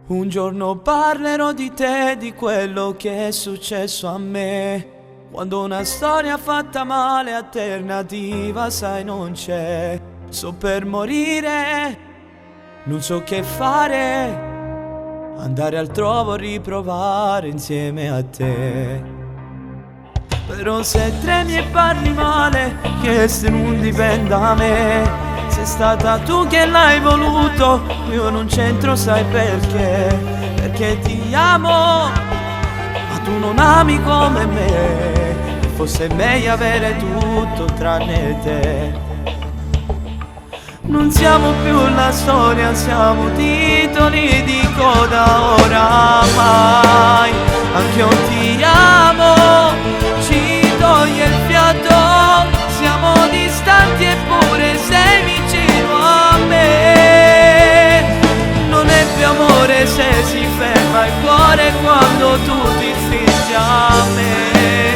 Un giorno parlerò di te, di quello che è successo a me. Quando una storia fatta male, alternativa sai non c'è. So per morire, non so che fare. Andare altrove o riprovare insieme a te. Però se tremi e parli male, che se non dipende da me. Sei stata tu che l'hai voluto, io non c'entro, sai perché? Perché ti amo, ma tu non ami come me. Fosse meglio avere tutto tranne te. Non siamo più la storia, siamo titoli di coda oramai. Anche io ti amo, ci toglie il fiato. Siamo distanti eppure sei vicino a me. Non è più amore se si ferma il cuore quando tu ti stringi a me.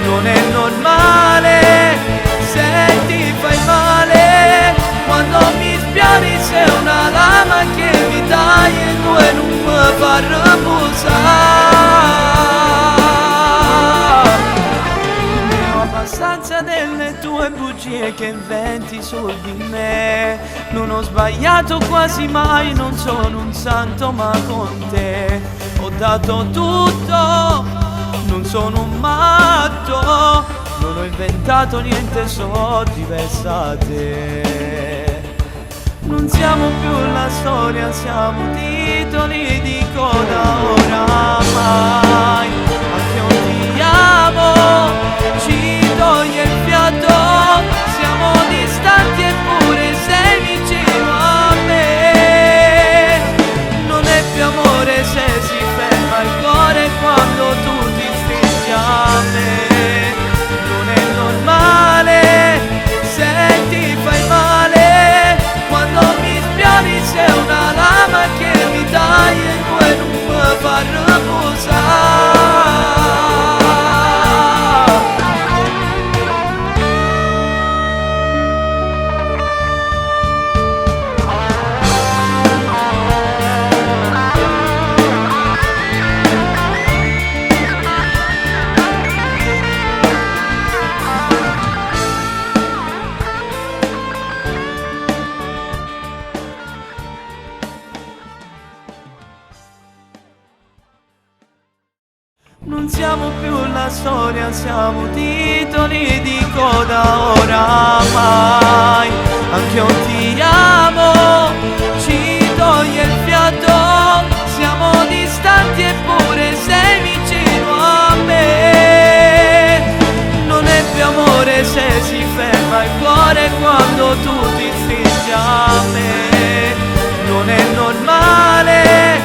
Non è normale se ti fai male. Quando mi spiani sei una lama che mi dai e due non mi fa riposare. Ne ho abbastanza delle tue bugie che inventi su di me. Non ho sbagliato quasi mai, non sono un santo ma con te ho dato tutto, non sono un matto, non ho inventato niente, so diversa da te. Non siamo più la storia, siamo titoli di coda oramai. Anche io ti amo, ci toglie il fiato. Siamo distanti eppure sei vicino a me. Non è più amore se si ferma il cuore quando tu ti stringi a me. Non è normale se ti fai male. Quando mi spiani sei una lama che mi dai e poi non mi fa riposare. Non siamo più la storia, siamo titoli di coda oramai. Anche io ti amo, ci toglie il fiato. Siamo distanti eppure sei vicino a me. Non è più amore se si ferma il cuore quando tu ti stringi a me. Non è normale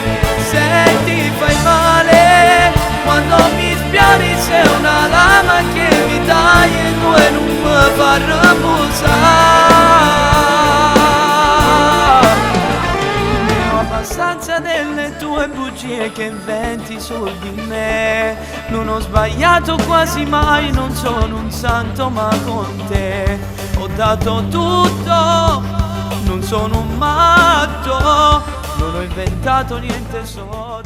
se ti fai male. Quando mi spiani sei una lama che mi dai e due non mi fa riposare. Ne ho abbastanza delle tue bugie che inventi su di me. Non ho sbagliato quasi mai, non sono un santo ma con te ho dato tutto, non sono un matto, non ho inventato niente, so